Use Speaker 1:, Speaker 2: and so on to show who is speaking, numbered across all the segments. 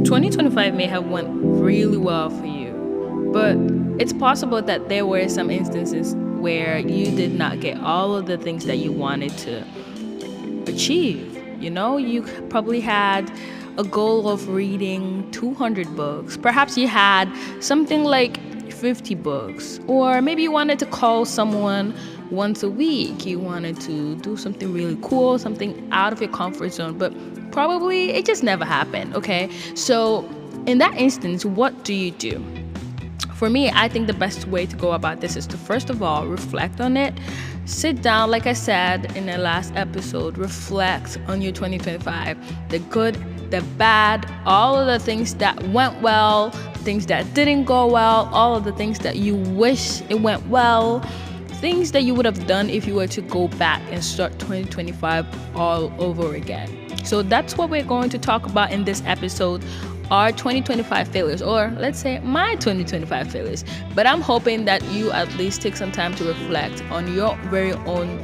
Speaker 1: 2025 may have went really well for you, but it's possible that there were some instances where you did not get all of the things that you wanted to achieve. You probably had a goal of reading 200 books. Perhaps you had something like 50 books, or maybe you wanted to call someone once a week. You wanted to do something really cool, something out of your comfort zone, but probably it just never happened. Okay, so in that instance, what do you do? For me, I think the best way to go about this is to first of all reflect on it. Sit down, like I said in the last episode, reflect on your 2025, the good, the bad, all of the things that went well, things that didn't go well, all of the things that you wish it went well, things that you would have done if you were to go back and start 2025 all over again. So that's what we're going to talk about in this episode, our 2025 failures, or let's say my 2025 failures. But I'm hoping that you at least take some time to reflect on your very own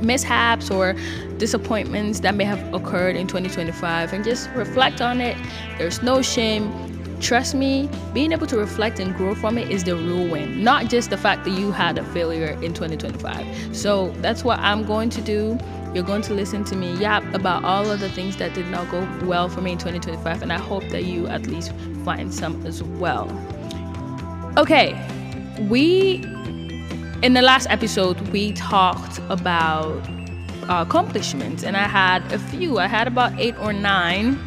Speaker 1: mishaps or disappointments that may have occurred in 2025 and just reflect on it. There's no shame. Trust me, being able to reflect and grow from it is the real win, not just the fact that you had a failure in 2025. So that's what I'm going to do. You're going to listen to me yap about all of the things that did not go well for me in 2025, and I hope that you at least find some as well. Okay, in the last episode, we talked about accomplishments, and I had a few. I had about 8 or 9,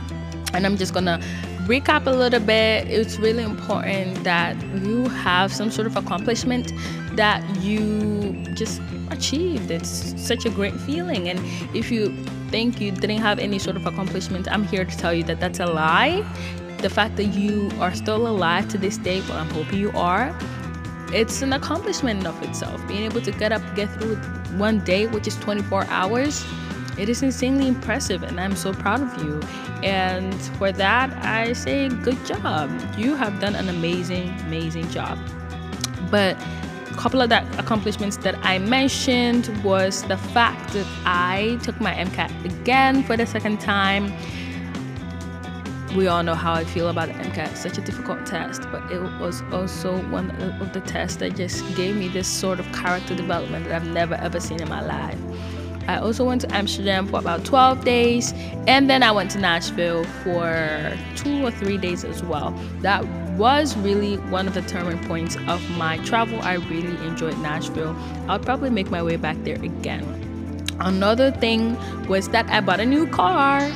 Speaker 1: and I'm just gonna recap a little bit. It's really important that you have some sort of accomplishment that you just achieved. It's such a great feeling, and if you think you didn't have any sort of accomplishment, I'm here to tell you that that's a lie. The fact that you are still alive to this day, well, I'm hoping you are, it's an accomplishment in of itself. Being able to get up, get through one day, which is 24 hours, it is insanely impressive, and I'm so proud of you. And for that, I say good job. You have done an amazing job. But a couple of that accomplishments that I mentioned was the fact that I took my MCAT again for the second time. We all know how I feel about the MCAT. It's such a difficult test, but it was also one of the tests that just gave me this sort of character development that I've never ever seen in my life. I also went to Amsterdam for about 12 days, and then I went to Nashville for 2 or 3 days as well. That was really one of the turning points of my travel. I really enjoyed Nashville. I'll probably make my way back there again. Another thing was that I bought a new car.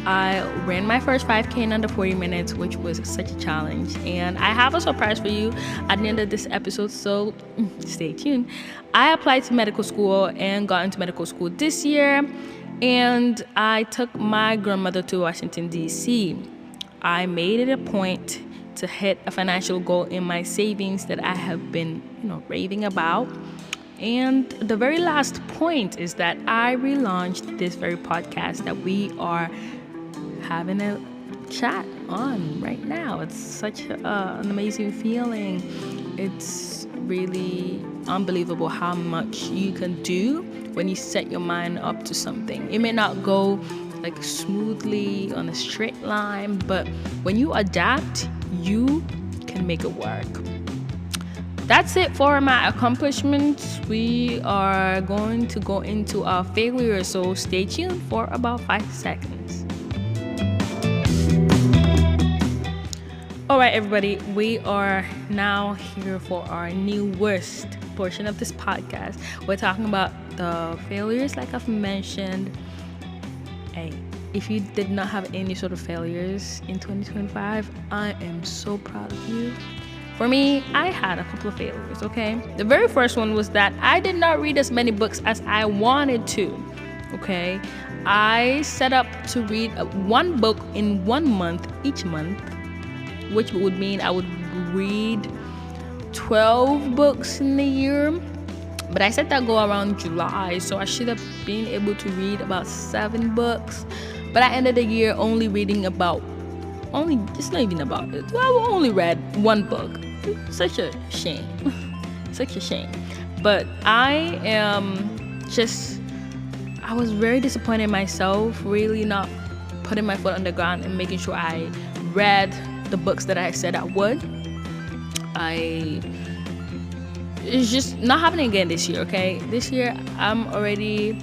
Speaker 1: I ran my first 5K in under 40 minutes, which was such a challenge. And I have a surprise for you at the end of this episode, so stay tuned. I applied to medical school and got into medical school this year, and I took my grandmother to Washington, D.C. I made it a point to hit a financial goal in my savings that I have been, raving about. And the very last point is that I relaunched this very podcast that we are having a chat on right now. It's such an amazing feeling. It's really unbelievable how much you can do when you set your mind up to something. It may not go like smoothly on a straight line, but when you adapt, you can make it work. That's it for my accomplishments. We are going to go into our failures, so stay tuned for about 5 seconds. All right, everybody, we are now here for our newest portion of this podcast. We're talking about the failures, like I've mentioned. Hey, if you did not have any sort of failures in 2025, I am so proud of you. For me, I had a couple of failures, okay? The very first one was that I did not read as many books as I wanted to, okay? I set up to read one book in 1 month each month, which would mean I would read 12 books in a year. But I set that goal around July, so I should have been able to read about 7 books. But I ended the year only reading it's not even about it. I only read 1 book. Such a shame. Such a shame. But I was very disappointed in myself, really not putting my foot on the ground and making sure I read the books that I said I would. It's just not happening again this year, okay? This year, I'm already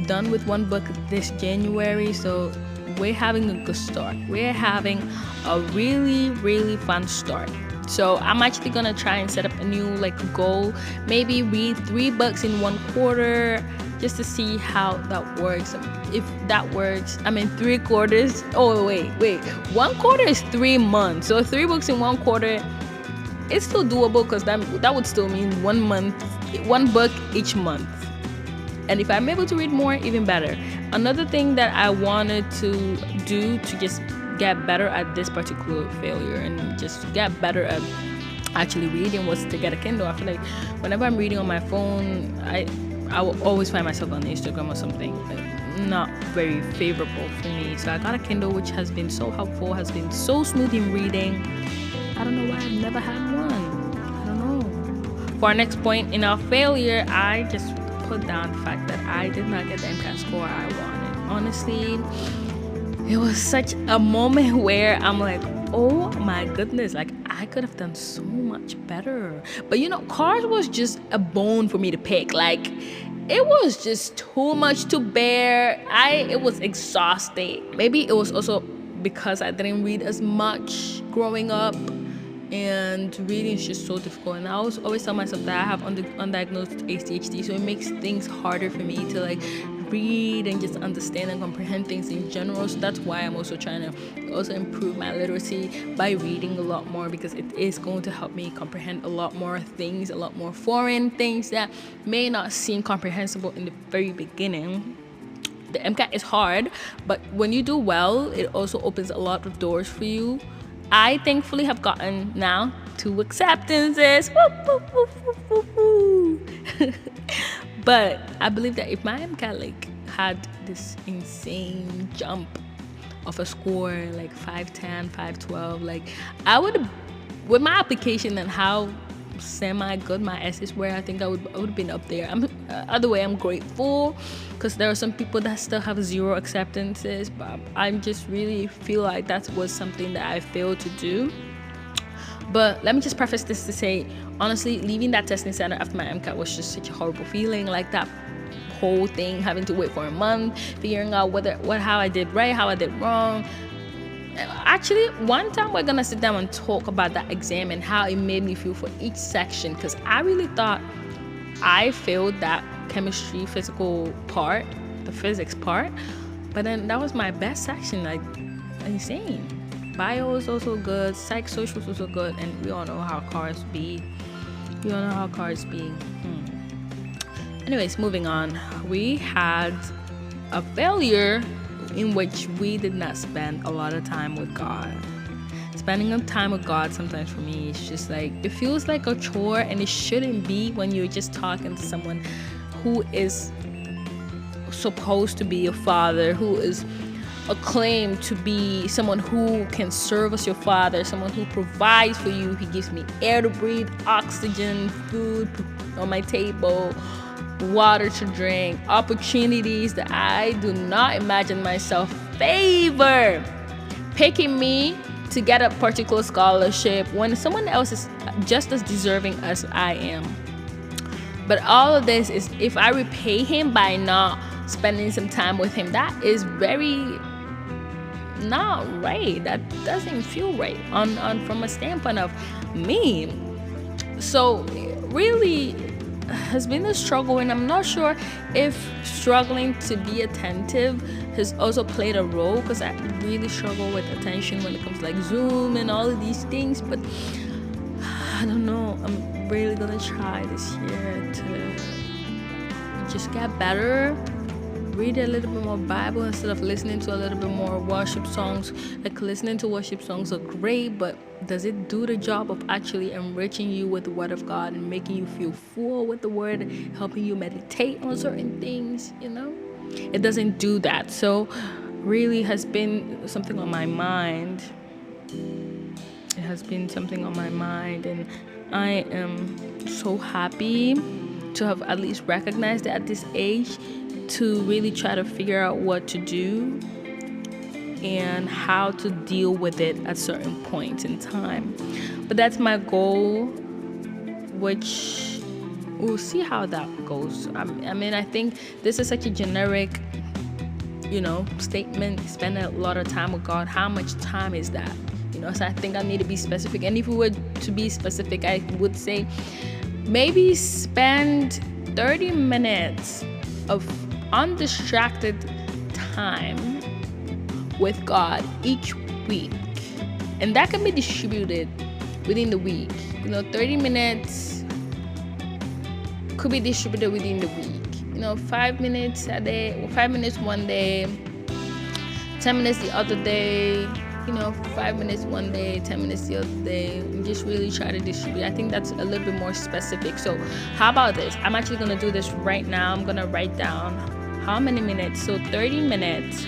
Speaker 1: done with one book this January, so we're having a good start. We're having a really, really fun start. So I'm actually gonna try and set up a new goal, maybe read 3 books in 1 quarter, just to see how that works. If that works, 3 quarters. Oh wait, 1 quarter is 3 months. So 3 books in 1 quarter, it's still doable, because that would still mean 1 book each month. And if I'm able to read more, even better. Another thing that I wanted to do to just get better at this particular failure and just get better at actually reading was to get a Kindle. I feel like whenever I'm reading on my phone, I will always find myself on Instagram or something. Not very favorable for me. So I got a Kindle, which has been so helpful, has been so smooth in reading. I don't know why I've never had one. I don't know. For our next point in our failure, I just put down the fact that I did not get the MCAT score I wanted. Honestly, it was such a moment where I'm like, oh my goodness, I could have done so much better. But cars was just a bone for me to pick. It was just too much to bear. It was exhausting. Maybe it was also because I didn't read as much growing up, and reading is just so difficult. And I always tell myself that I have undiagnosed ADHD, so it makes things harder for me to read and just understand and comprehend things in general. So that's why I'm also trying to also improve my literacy by reading a lot more, because it is going to help me comprehend a lot more things, a lot more foreign things that may not seem comprehensible in the very beginning. The MCAT is hard, but when you do well, it also opens a lot of doors for you. I thankfully have gotten now 2 acceptances. Woo, woo, woo, woo, woo, woo. But I believe that if my MCAT had this insane jump of a score 510, 512, I would, with my application and how semi-good my essays were, I think I would have been up there. Other way, I'm grateful, because there are some people that still have 0 acceptances, but I just really feel like that was something that I failed to do. But let me just preface this to say, honestly, leaving that testing center after my MCAT was just such a horrible feeling. That whole thing, having to wait for a month, figuring out how I did right, how I did wrong. Actually, one time we're gonna sit down and talk about that exam and how it made me feel for each section, because I really thought I failed that chemistry physical part, the physics part, but then that was my best section. Insane. Bio was also good, psych social was also good, and we all know how cars be. Anyways, moving on. We had a failure in which we did not spend a lot of time with God. Spending time with God sometimes for me is just it feels like a chore, and it shouldn't be when you're just talking to someone who is supposed to be your father, who is acclaimed to be someone who can serve as your father, someone who provides for you. He gives me air to breathe, oxygen, food on my table, water to drink, opportunities that I do not imagine myself picking me to get a particular scholarship when someone else is just as deserving as I am. But all of this is, if I repay him by not spending some time with him, that is very not right. That doesn't feel right on from a standpoint of me. So it really has been a struggle, and I'm not sure if struggling to be attentive has also played a role, because I really struggle with attention when it comes to Zoom and all of these things. But I don't know, I'm really gonna try this year to just get better, read a little bit more Bible instead of listening to a little bit more worship songs. Listening to worship songs are great, but does it do the job of actually enriching you with the Word of God and making you feel full with the Word, helping you meditate on certain things? It doesn't do that. So really has been something on my mind. It has been something on my mind, and I am so happy to have at least recognized it at this age, to really try to figure out what to do. and how to deal with it at certain points in time. But that's my goal, which we'll see how that goes. I mean, I think this is such a generic, statement. Spend a lot of time with God. How much time is that? So I think I need to be specific. And if we were to be specific, I would say maybe spend 30 minutes of undistracted time with God each week. And that can be distributed within the week. 30 minutes could be distributed within the week. 5 minutes a day, 5 minutes one day, 10 minutes the other day, 5 minutes one day, 10 minutes the other day. And just really try to distribute. I think that's a little bit more specific. So how about this? I'm actually going to do this right now. I'm going to write down how many minutes. So 30 minutes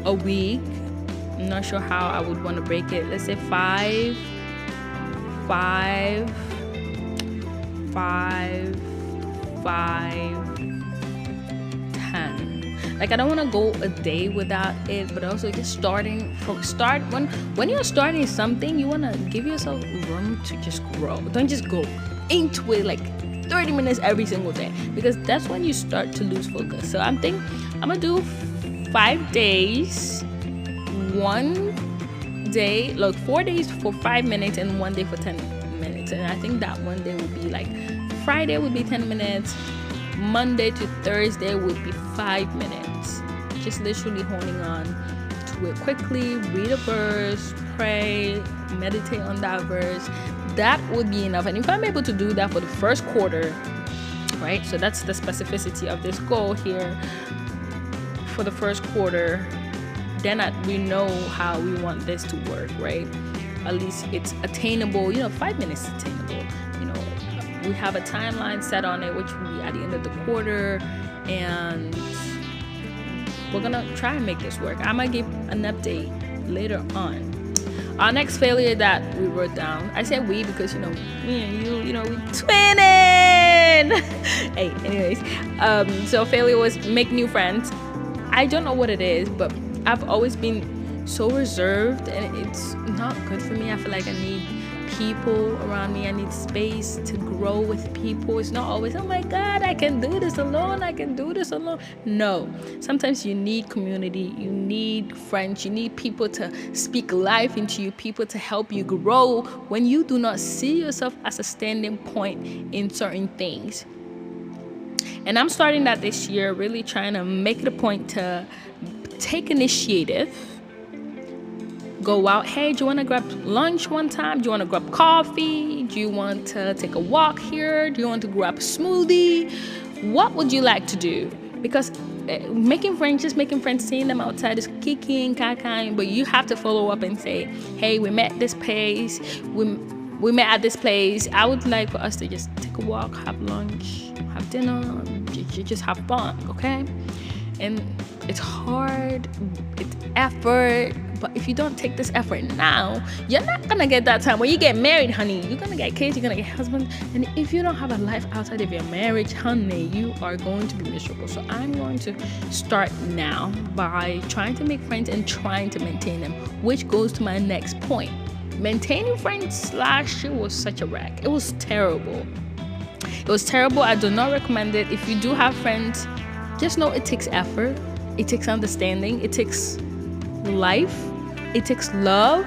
Speaker 1: a week. I'm not sure how I would want to break it. Let's say 5, 10. Like, I don't want to go a day without it, but also just when you're starting something, you want to give yourself room to just grow. Don't just go into it like 30 minutes every single day, because that's when you start to lose focus. So I'm gonna do 5 days, 1 day, like 4 days for 5 minutes and 1 day for 10 minutes. And I think that 1 day would be like Friday would be 10 minutes, Monday to Thursday would be 5 minutes. Just literally honing on to it quickly, read a verse, pray, meditate on that verse. That would be enough. And if I'm able to do that for the first quarter, right? So that's the specificity of this goal here. For the first quarter, then we know how we want this to work, right? At least it's attainable. 5 minutes is attainable. We have a timeline set on it, which will be at the end of the quarter, and we're gonna try and make this work. I'm gonna give an update later on. Our next failure that we wrote down, I said we because me and you, we twinning. Hey, anyways, so failure was make new friends. I don't know what it is, but I've always been so reserved, and it's not good for me. I feel like I need people around me. I need space to grow with people. It's not always, oh my God, I can do this alone. No, sometimes you need community, you need friends, you need people to speak life into you, people to help you grow when you do not see yourself as a standing point in certain things. And I'm starting that this year, really trying to make it a point to take initiative. Go out. Hey, do you want to grab lunch one time? Do you want to grab coffee? Do you want to take a walk here? Do you want to grab a smoothie? What would you like to do? Because making friends, seeing them outside is kicking, kakai, but you have to follow up and say, hey, we met this place. We met at this place. I would like for us to just take a walk, have lunch, have dinner, just have fun, okay? And it's hard, it's effort, but if you don't take this effort now, you're not gonna get that time when you get married, honey. You're gonna get kids, you're gonna get husband, and if you don't have a life outside of your marriage, honey, you are going to be miserable. So I'm going to start now by trying to make friends and trying to maintain them, which goes to my next point. Maintaining friends last year was such a wreck. It was terrible. I do not recommend it. If you do have friends, just know it takes effort, it takes understanding, it takes life, it takes love.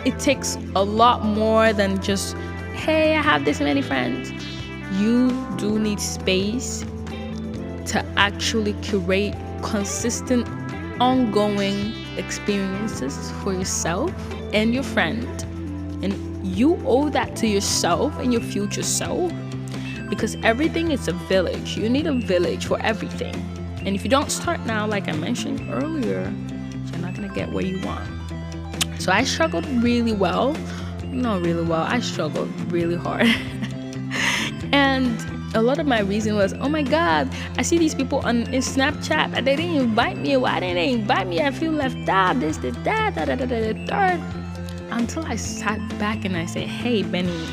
Speaker 1: It takes a lot more than just, hey, I have this many friends. You do need space to actually curate consistent, ongoing experiences for yourself and your friend. And you owe that to yourself and your future self. Because everything is a village. You need a village for everything. And if you don't start now, like I mentioned earlier, you're not going to get where you want. So I struggled really well. Not really well. I struggled really hard. And a lot of my reason was, oh my God, I see these people in Snapchat and they didn't invite me. Why didn't they invite me? I feel left out. This, that, the third. Until I sat back and I said, hey, Benny,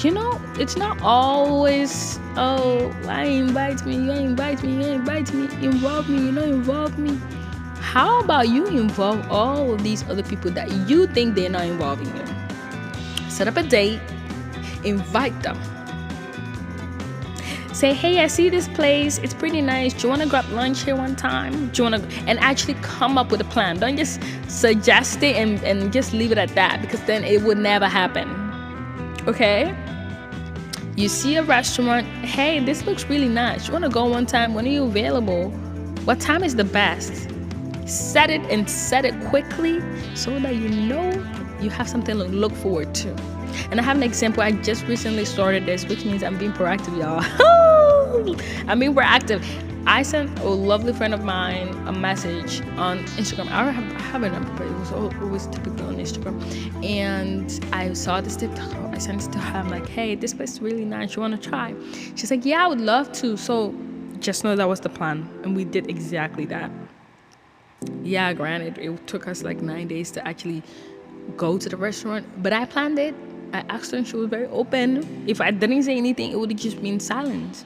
Speaker 1: it's not always, oh, I invite me, you invite me, you invite me, involve me, you don't involve me. How about you involve all of these other people that you think they're not involving you? Set up a date, invite them. Say, hey, I see this place, it's pretty nice. Do you want to grab lunch here one time? Do you want to, and actually come up with a plan. Don't just suggest it and just leave it at that, because then it would never happen. Okay? You see a restaurant, hey, this looks really nice. You want to go one time? When are you available? What time is the best? Set it quickly so that you have something to look forward to. And I have an example. I just recently started this, which means I'm being proactive, y'all. I'm being proactive. I sent a lovely friend of mine a message on Instagram. I have a number, but it was always typically on Instagram. And I saw this TikTok. I sent it to her. I'm like, hey, this place is really nice. You want to try? She's like, yeah, I would love to. So just know that was the plan. And we did exactly that. Yeah, granted, it took us like 9 days to actually go to the restaurant. But I planned it. I asked her and she was very open. If I didn't say anything, it would have just been silence.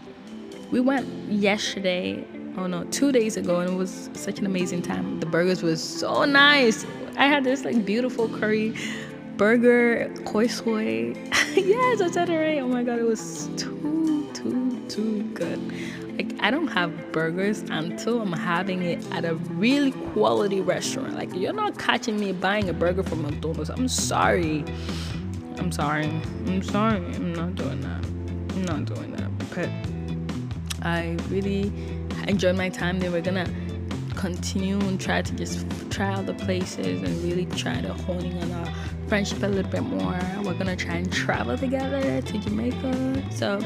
Speaker 1: We went yesterday, 2 days ago, and it was such an amazing time. The burgers was so nice. I had this like beautiful curry burger, koi soy. Yes, I said it right. Oh my God, it was too good. Like, I don't have burgers until I'm having it at a really quality restaurant. Like, you're not catching me buying a burger from McDonald's. I'm sorry. I'm not doing that. But I really enjoyed my time there. We're gonna continue and try to just try out the places and really try to hone in on our friendship a little bit more. We're gonna try and travel together to Jamaica. So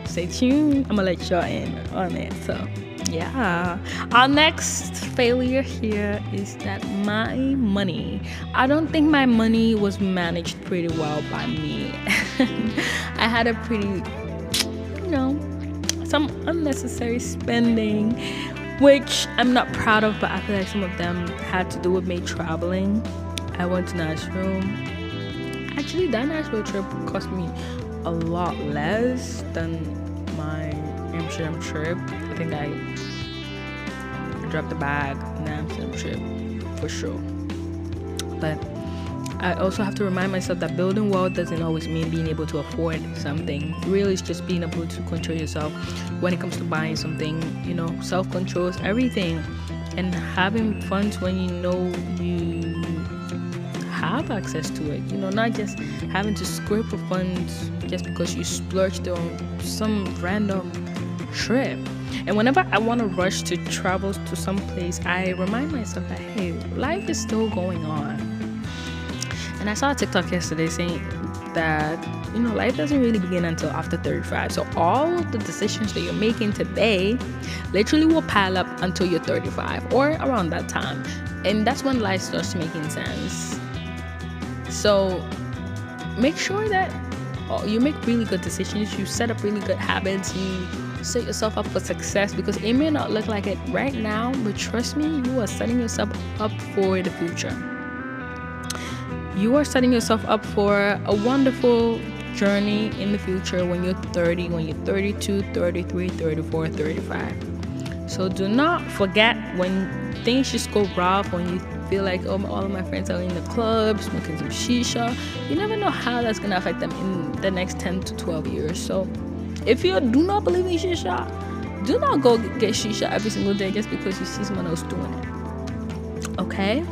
Speaker 1: stay tuned. I'm gonna let y'all in on it. So yeah, our next failure here is that my money. I don't think my money was managed pretty well by me. I had a pretty, some unnecessary spending, which I'm not proud of, but I feel like some of them had to do with me traveling. I went to Nashville. Actually, that Nashville trip cost me a lot less than my Amsterdam trip. I think I dropped the bag in the Amsterdam trip for sure. But I also have to remind myself that building wealth doesn't always mean being able to afford something. Really, it's just being able to control yourself when it comes to buying something. Self-control is everything. And having funds when you have access to it. Not just having to scrape for funds just because you splurged on some random trip. And whenever I want to rush to travel to some place, I remind myself that, hey, life is still going on. And I saw a TikTok yesterday saying that, life doesn't really begin until after 35. So all of the decisions that you're making today literally will pile up until you're 35 or around that time. And that's when life starts making sense. So make sure that you make really good decisions. You set up really good habits. You set yourself up for success, because it may not look like it right now, but trust me, you are setting yourself up for the future. You are setting yourself up for a wonderful journey in the future when you're 30, when you're 32, 33, 34, 35. So do not forget when things just go rough, when you feel like, oh, all of my friends are in the club smoking some shisha. You never know how that's going to affect them in the next 10 to 12 years. So if you do not believe in shisha, do not go get shisha every single day just because you see someone else doing it. Okay?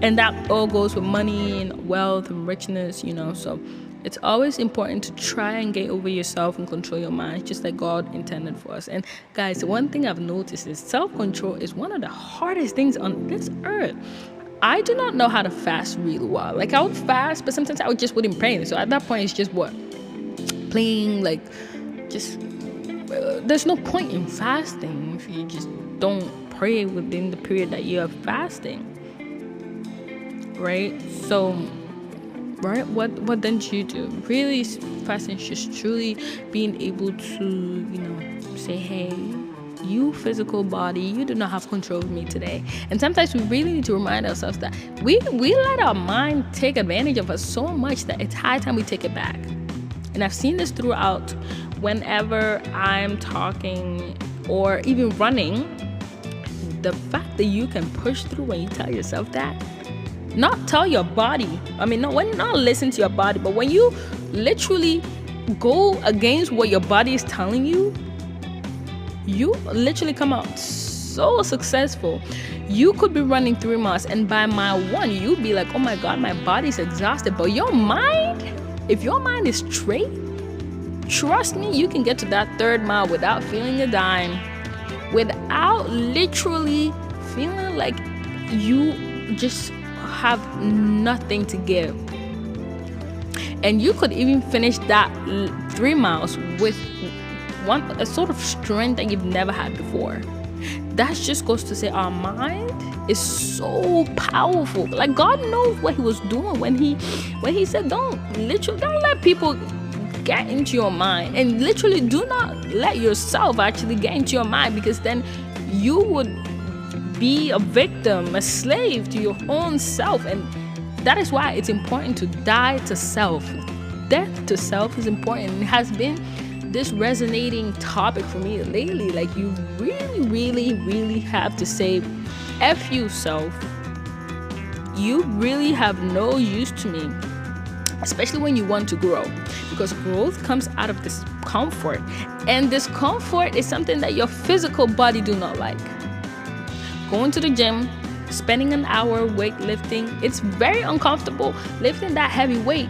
Speaker 1: And that all goes with money and wealth and richness, So it's always important to try and get over yourself and control your mind, just like God intended for us. And guys, one thing I've noticed is self-control is one of the hardest things on this earth. I do not know how to fast really well. Like, I would fast, but sometimes I just wouldn't pray. So at that point, it's just what? Playing, like, just... there's no point in fasting if you just don't pray within the period that you are fasting. Right? So, right? What then do you do? Really, fasting is just truly being able to, say, hey, you physical body, you do not have control of me today. And sometimes we really need to remind ourselves that we let our mind take advantage of us so much that it's high time we take it back. And I've seen this throughout whenever I'm talking or even running. The fact that you can push through when you tell yourself that, not tell your body. When you not listen to your body, but when you literally go against what your body is telling you, you literally come out so successful. You could be running 3 miles, and by mile 1, you'd be like, oh my God, my body's exhausted. But your mind, if your mind is straight, trust me, you can get to that 3rd mile without feeling a dime, without literally feeling like you just have nothing to give. And you could even finish that 3 miles with a sort of strength that you've never had before. That just goes to say our mind is so powerful. Like, God knows what he was doing when he said don't let people get into your mind, and literally do not let yourself actually get into your mind, because then you would be a victim, a slave to your own self. And that is why it's important to die to self. Death to self is important. It has been this resonating topic for me lately. Like, you really, really, really have to say, F you, self. You really have no use to me, especially when you want to grow, because growth comes out of discomfort, and discomfort is something that your physical body do not like. Going to the gym, spending an hour weightlifting, it's very uncomfortable lifting that heavy weight.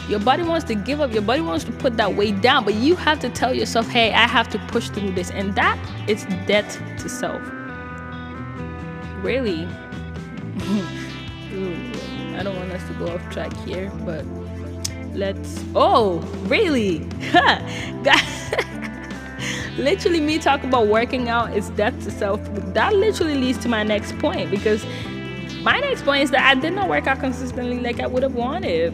Speaker 1: Your body wants to give up. Your body wants to put that weight down, but you have to tell yourself, hey, I have to push through this. And that is death to self. Really. I don't want us to go off track here, but really? Literally, me talking about working out is death to self. That literally leads to my next point, because my next point is that I did not work out consistently like I would have wanted.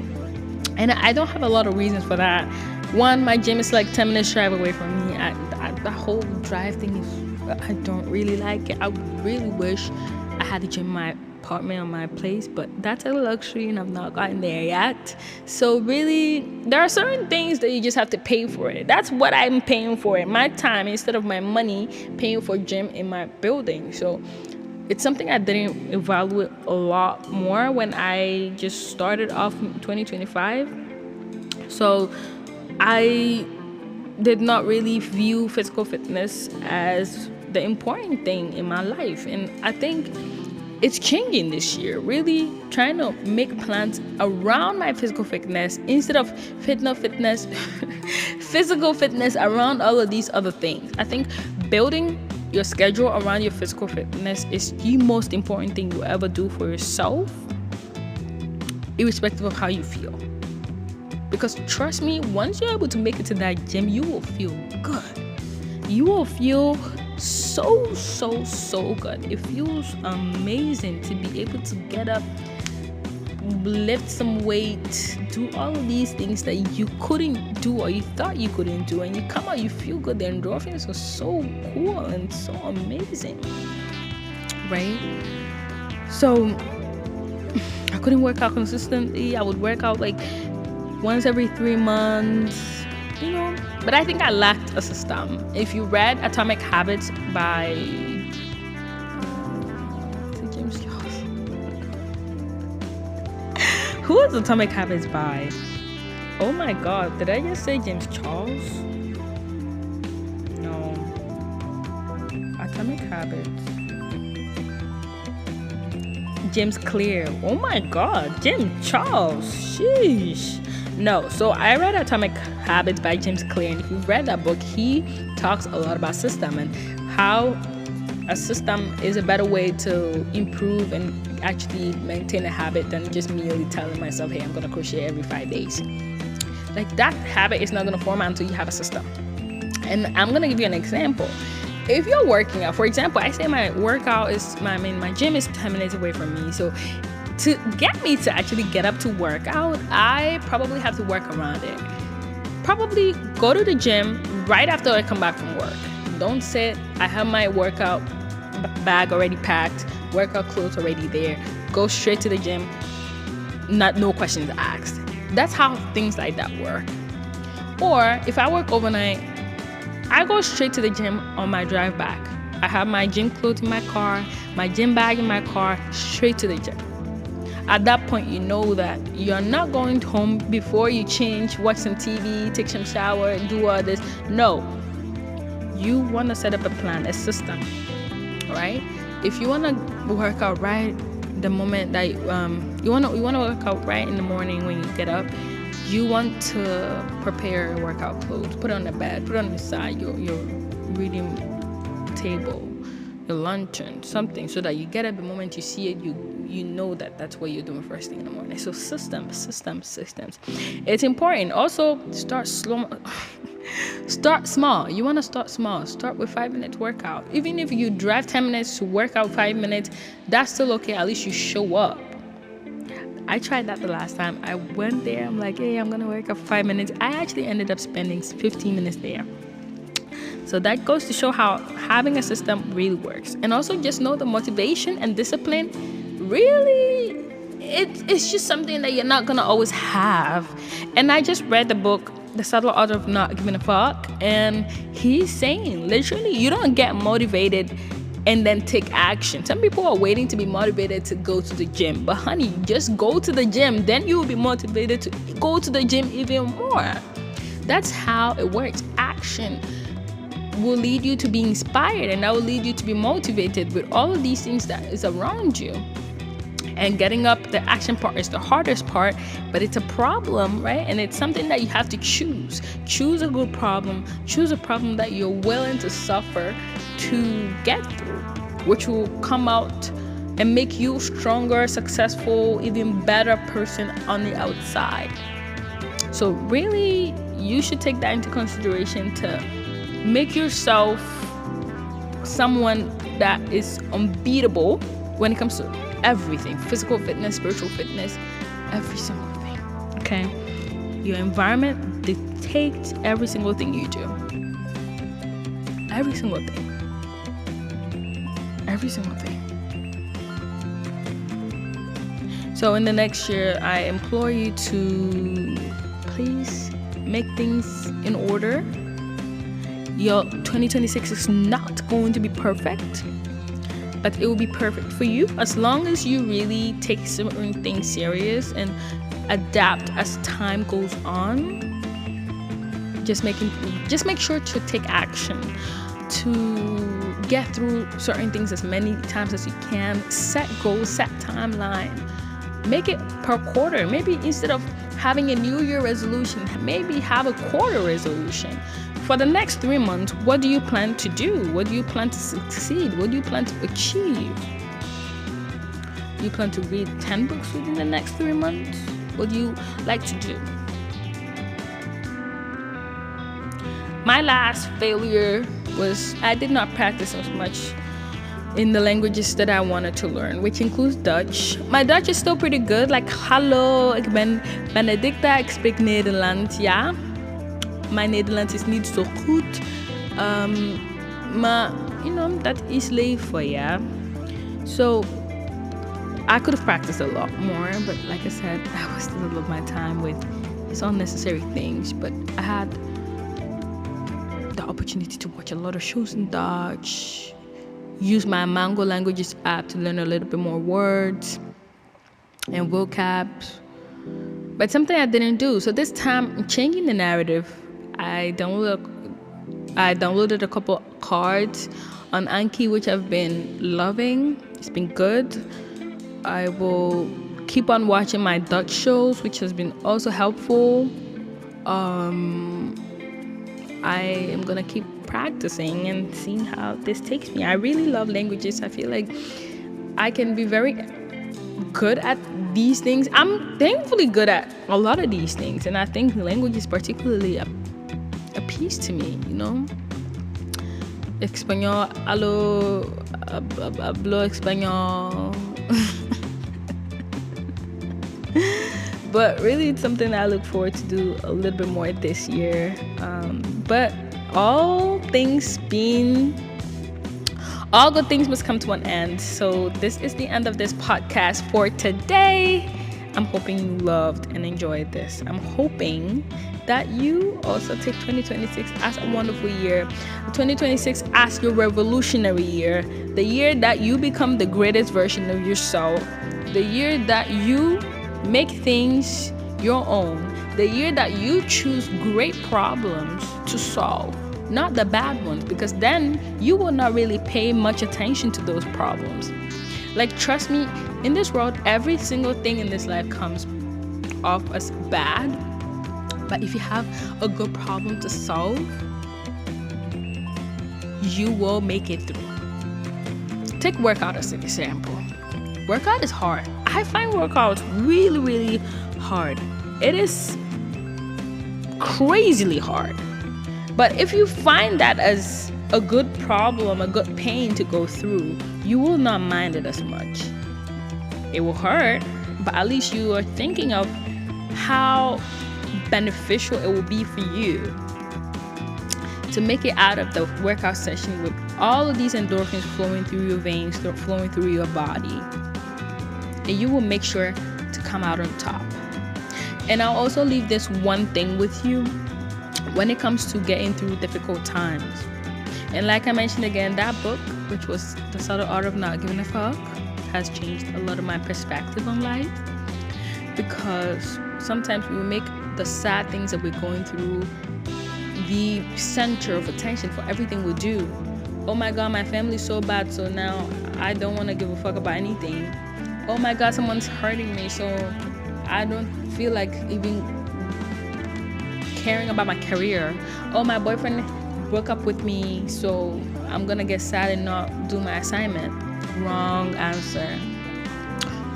Speaker 1: And I don't have a lot of reasons for that. One, my gym is like 10 minutes drive away from me. The whole drive thing I don't really like it. I really wish I had a gym in my apartment or my place, but that's a luxury and I've not gotten there yet. So really, there are certain things that you just have to pay for it. That's what I'm paying for it. My time instead of my money, paying for gym in my building. So it's something I didn't evaluate a lot more when I just started off in 2025. So I did not really view physical fitness as the important thing in my life. And I think it's changing this year, really trying to make plans around my physical fitness instead of physical fitness around all of these other things. I think building your schedule around your physical fitness is the most important thing you ever do for yourself, irrespective of how you feel. Because trust me, once you're able to make it to that gym, you will feel good. You will feel so good. It feels amazing to be able to get up, lift some weight, do all of these things that you couldn't do or you thought you couldn't do, and you come out, you feel good. The endorphins are so cool and so amazing, right? So I couldn't work out consistently. I would work out like once every 3 months, but I think I lacked a system. If you read Atomic Habits by James Charles. Who is Atomic Habits by? Oh my God, did I just say James Charles? No. Atomic Habits. James Clear. Oh my God, James Charles. Sheesh. No, so I read Atomic Habits by James Clear, and if you've read that book, he talks a lot about system and how a system is a better way to improve and actually maintain a habit than just merely telling myself, hey, I'm going to crochet every 5 days. Like, that habit is not going to form until you have a system. And I'm going to give you an example. If you're working out, for example, I say my workout is, my gym is 10 minutes away from me. So to get me to actually get up to work out, I probably have to work around it. Probably go to the gym right after I come back from work. Don't sit. I have my workout bag already packed, workout clothes already there. Go straight to the gym. No questions asked. That's how things like that work. Or if I work overnight, I go straight to the gym on my drive back. I have my gym clothes in my car, my gym bag in my car, straight to the gym. At that point, you know that you're not going home before you change, watch some TV, take some shower, do all this. No. You want to set up a plan, a system, right? If you want to work out right the moment that you want to work out right in the morning when you get up, you want to prepare your workout clothes, put it on the bed, put it on the side, your reading table, your luncheon, something, so that you get up the moment you see it, you know that that's what you're doing first thing in the morning. So systems. It's important. Also, start slow. Start small. You want to start small. Start with 5-minute workout. Even if you drive 10 minutes to work out 5 minutes, that's still okay. At least you show up. I tried that the last time. I went there. I'm like, hey, I'm going to work out for 5 minutes. I actually ended up spending 15 minutes there. So that goes to show how having a system really works. And also just know the motivation and discipline really, it's just something that you're not going to always have. And I just read the book, The Subtle Art of Not Giving a Fuck. And he's saying, literally, you don't get motivated and then take action. Some people are waiting to be motivated to go to the gym. But honey, just go to the gym. Then you will be motivated to go to the gym even more. That's how it works. Action will lead you to be inspired, and that will lead you to be motivated with all of these things that is around you. And getting up, the action part is the hardest part, but it's a problem, right? And it's something that you have to choose. Choose a good problem. Choose a problem that you're willing to suffer to get through, which will come out and make you stronger, successful, even better person on the outside. So really, you should take that into consideration to make yourself someone that is unbeatable when it comes to everything: physical fitness, spiritual fitness, every single thing. Okay? Your environment dictates every single thing you do. Every single thing. Every single thing. So in the next year, I implore you to please make things in order. Your 2026 is not going to be perfect, but it will be perfect for you as long as you really take certain things serious and adapt as time goes on. Just make sure to take action to get through certain things as many times as you can. Set goals, set timeline. Make it per quarter. Maybe instead of having a New Year resolution, maybe have a quarter resolution. For the next 3 months, what do you plan to do? What do you plan to succeed? What do you plan to achieve? Do you plan to read 10 books within the next 3 months? What do you like to do? My last failure was I did not practice as much in the languages that I wanted to learn, which includes Dutch. My Dutch is still pretty good. Like, hallo, ik ben Benedicta, ik spreek Nederlands, ja. Mijn Nederlands is niet zo goed. Maar, dat is leven, yeah. So, I could have practiced a lot more, but like I said, I was still a lot of my time with these unnecessary things. But I had the opportunity to watch a lot of shows in Dutch, use my Mango Languages app to learn a little bit more words and vocabs. But something I didn't do. So this time, I'm changing the narrative. I downloaded a couple cards on Anki, which I've been loving. It's been good. I will keep on watching my Dutch shows, which has been also helpful. I am gonna keep practicing and seeing how this takes me. I really love languages. I feel like I can be very good at these things. I'm thankfully good at a lot of these things, and I think languages particularly appeals to me, Español, hablo español. But really, it's something I look forward to do a little bit more this year. But all good things must come to an end. So this is the end of this podcast for today. I'm hoping you loved and enjoyed this. I'm hoping that you also take 2026 as a wonderful year. 2026 as your revolutionary year, the year that you become the greatest version of yourself, the year that you make things your own, the year that you choose great problems to solve, not the bad ones, because then you will not really pay much attention to those problems. Like, trust me, in this world, every single thing in this life comes off as bad, but if you have a good problem to solve, you will make it through. Take workout as an example. Workout is hard. I find workouts really, really hard. It is crazily hard. But if you find that as a good problem, a good pain to go through, you will not mind it as much. It will hurt, but at least you are thinking of how beneficial it will be for you to make it out of the workout session with all of these endorphins flowing through your veins, flowing through your body. And you will make sure to come out on top. And I'll also leave this one thing with you when it comes to getting through difficult times. And like I mentioned again, that book, which was The Subtle Art of Not Giving a Fuck, has changed a lot of my perspective on life, because sometimes we make the sad things that we're going through the center of attention for everything we do. Oh my God, my family's so bad, so now I don't want to give a fuck about anything. Oh my God, someone's hurting me, so I don't feel like even caring about my career. Oh, my boyfriend broke up with me, so I'm gonna get sad and not do my assignment. Wrong answer.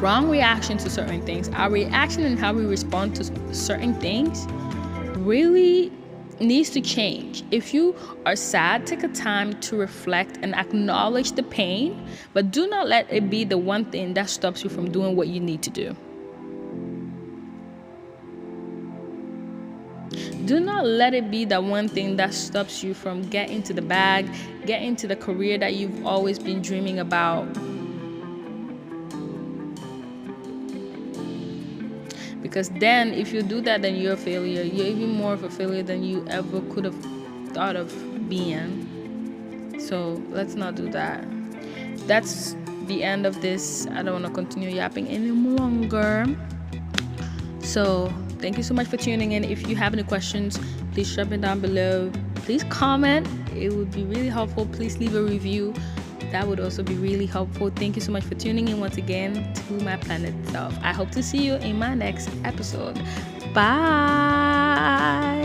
Speaker 1: Wrong reaction to certain things. Our reaction and how we respond to certain things really needs to change. If you are sad, take a time to reflect and acknowledge the pain, but do not let it be the one thing that stops you from doing what you need to do. Do not let it be that one thing that stops you from getting to the bag, getting to the career that you've always been dreaming about. Because then if you do that, then you're a failure. You're even more of a failure than you ever could have thought of being. So let's not do that. That's the end of this. I don't want to continue yapping any longer. So thank you so much for tuning in. If you have any questions, please drop it down below. Please comment. It would be really helpful. Please leave a review. That would also be really helpful. Thank you so much for tuning in once again to My Planet Self. I hope to see you in my next episode. Bye.